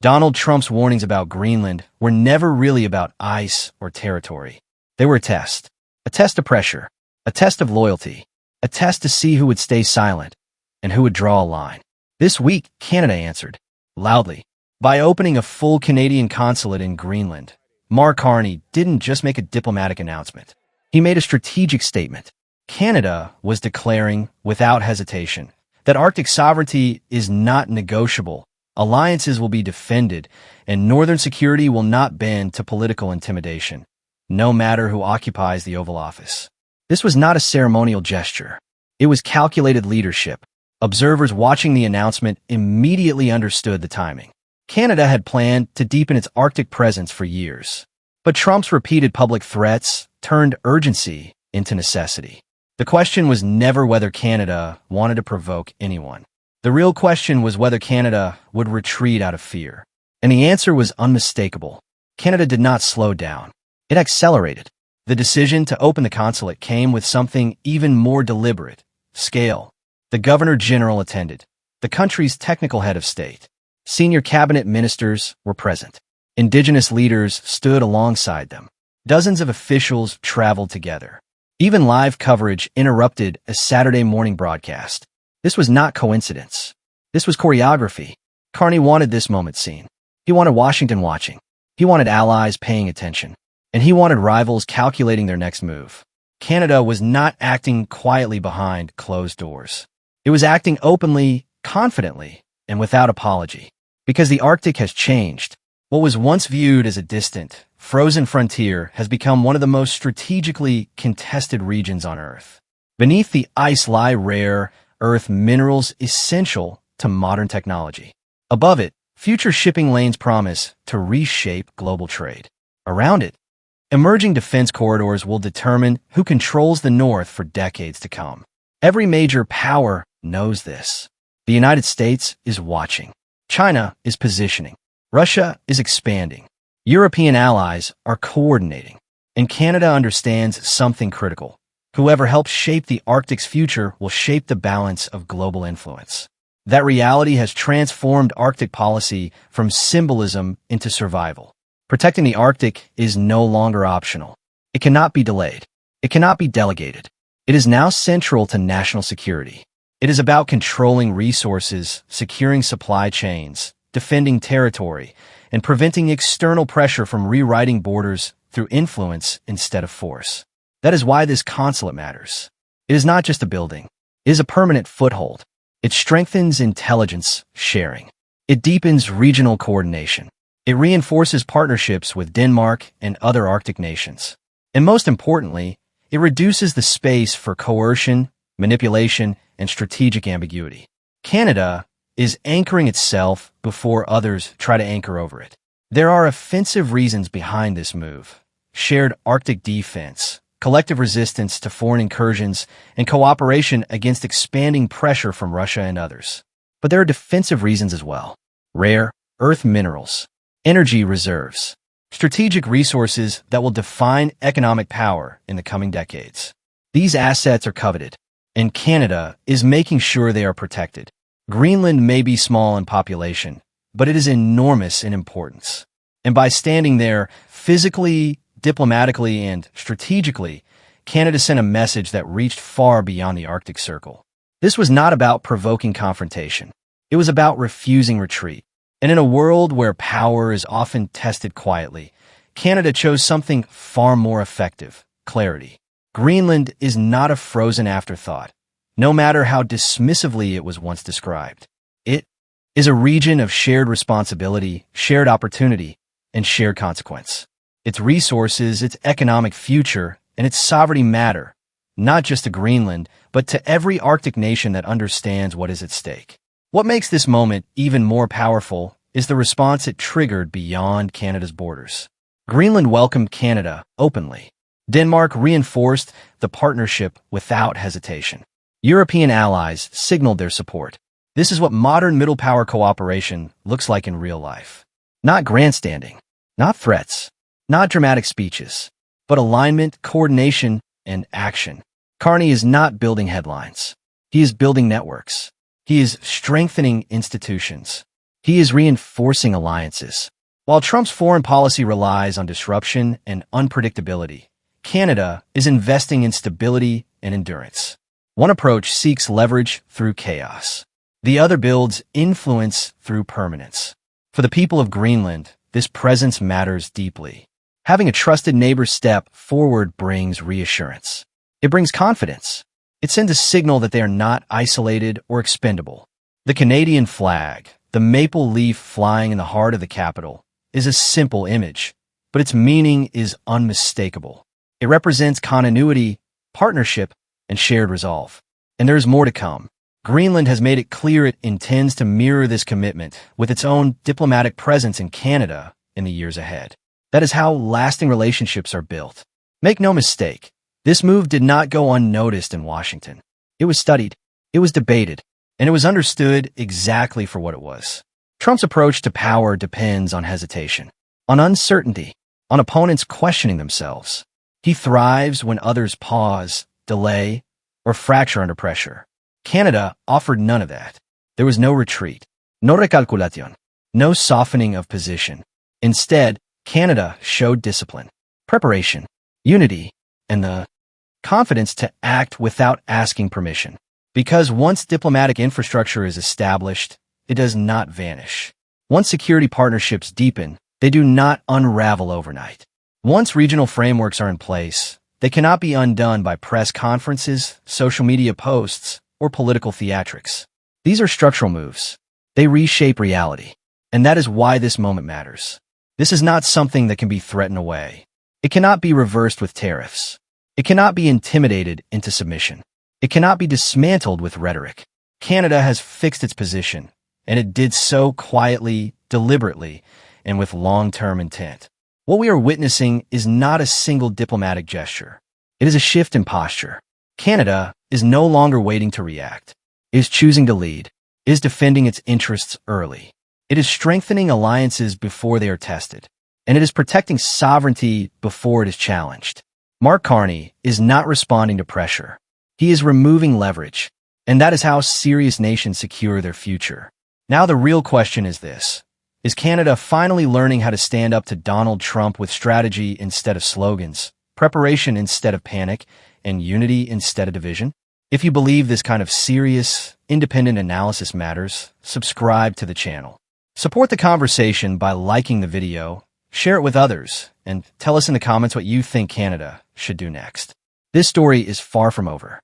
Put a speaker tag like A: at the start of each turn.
A: Donald Trump's warnings about Greenland were never really about ice or territory. They were a test of pressure, a test of loyalty, a test to see who would stay silent and who would draw a line. This week, Canada answered, loudly, by opening a full Canadian consulate in Greenland. Mark Carney didn't just make a diplomatic announcement. He made a strategic statement. Canada was declaring, without hesitation, that Arctic sovereignty is not negotiable, alliances will be defended, and northern security will not bend to political intimidation, no matter who occupies the Oval Office. This was not a ceremonial gesture. It was calculated leadership. Observers watching the announcement immediately understood the timing. Canada had planned to deepen its Arctic presence for years. But Trump's repeated public threats turned urgency into necessity. The question was never whether Canada wanted to provoke anyone. The real question was whether Canada would retreat out of fear. And the answer was unmistakable. Canada did not slow down. It accelerated. The decision to open the consulate came with something even more deliberate: scale. The Governor-General attended. The country's technical head of state. Senior cabinet ministers were present. Indigenous leaders stood alongside them. Dozens of officials traveled together. Even live coverage interrupted a Saturday morning broadcast. This was not coincidence. This was choreography. Carney wanted this moment seen. He wanted Washington watching. He wanted allies paying attention. And he wanted rivals calculating their next move. Canada was not acting quietly behind closed doors. It was acting openly, confidently, and without apology. Because the Arctic has changed. What was once viewed as a distant, frozen frontier has become one of the most strategically contested regions on Earth. Beneath the ice lie rare earth minerals essential to modern technology. Above it, future shipping lanes promise to reshape global trade. Around it, emerging defense corridors will determine who controls the North for decades to come. Every major power knows this. The United States is watching. China is positioning. Russia is expanding. European allies are coordinating. And Canada understands something critical. Whoever helps shape the Arctic's future will shape the balance of global influence. That reality has transformed Arctic policy from symbolism into survival. Protecting the Arctic is no longer optional. It cannot be delayed. It cannot be delegated. It is now central to national security. It is about controlling resources, securing supply chains, defending territory, and preventing external pressure from rewriting borders through influence instead of force. That is why this consulate matters. It is not just a building. It is a permanent foothold. It strengthens intelligence sharing. It deepens regional coordination. It reinforces partnerships with Denmark and other Arctic nations. And most importantly, it reduces the space for coercion, manipulation, and strategic ambiguity. Canada is anchoring itself before others try to anchor over it. There are offensive reasons behind this move: shared Arctic defense, collective resistance to foreign incursions, and cooperation against expanding pressure from Russia and others. But there are defensive reasons as well: rare earth minerals, energy reserves, strategic resources that will define economic power in the coming decades. These assets are coveted, and Canada is making sure they are protected. Greenland may be small in population, but it is enormous in importance. And by standing there physically, diplomatically, and strategically, Canada sent a message that reached far beyond the Arctic Circle. This was not about provoking confrontation. It was about refusing retreat. And in a world where power is often tested quietly, Canada chose something far more effective: clarity. Greenland is not a frozen afterthought, no matter how dismissively it was once described. It is a region of shared responsibility, shared opportunity, and shared consequence. Its resources, its economic future, and its sovereignty matter, not just to Greenland, but to every Arctic nation that understands what is at stake. What makes this moment even more powerful is the response it triggered beyond Canada's borders. Greenland welcomed Canada openly. Denmark reinforced the partnership without hesitation. European allies signaled their support. This is what modern middle power cooperation looks like in real life. Not grandstanding, not threats, not dramatic speeches, but alignment, coordination, and action. Carney is not building headlines. He is building networks. He is strengthening institutions. He is reinforcing alliances. While Trump's foreign policy relies on disruption and unpredictability, Canada is investing in stability and endurance. One approach seeks leverage through chaos. The other builds influence through permanence. For the people of Greenland, this presence matters deeply. Having a trusted neighbor step forward brings reassurance. It brings confidence. It sends a signal that they are not isolated or expendable. The Canadian flag, the maple leaf flying in the heart of the capital, is a simple image, but its meaning is unmistakable. It represents continuity, partnership, and shared resolve. And there is more to come. Greenland has made it clear it intends to mirror this commitment with its own diplomatic presence in Canada in the years ahead. That is how lasting relationships are built. Make no mistake, this move did not go unnoticed in Washington. It was studied, it was debated, and it was understood exactly for what it was. Trump's approach to power depends on hesitation, on uncertainty, on opponents questioning themselves. He thrives when others pause, delay, or fracture under pressure. Canada offered none of that. There was no retreat, no recalculación, no softening of position. Instead, Canada showed discipline, preparation, unity, and the confidence to act without asking permission. Because once diplomatic infrastructure is established, it does not vanish. Once security partnerships deepen, they do not unravel overnight. Once regional frameworks are in place, they cannot be undone by press conferences, social media posts, or political theatrics. These are structural moves. They reshape reality. And that is why this moment matters. This is not something that can be threatened away. It cannot be reversed with tariffs. It cannot be intimidated into submission. It cannot be dismantled with rhetoric. Canada has fixed its position, and it did so quietly, deliberately, and with long-term intent. What we are witnessing is not a single diplomatic gesture. It is a shift in posture. Canada is no longer waiting to react. It is choosing to lead. It is defending its interests early. It is strengthening alliances before they are tested. And it is protecting sovereignty before it is challenged. Mark Carney is not responding to pressure. He is removing leverage. And that is how serious nations secure their future. Now the real question is this. Is Canada finally learning how to stand up to Donald Trump with strategy instead of slogans, preparation instead of panic, and unity instead of division? If you believe this kind of serious, independent analysis matters, subscribe to the channel. Support the conversation by liking the video, share it with others, and tell us in the comments what you think Canada should do next. This story is far from over.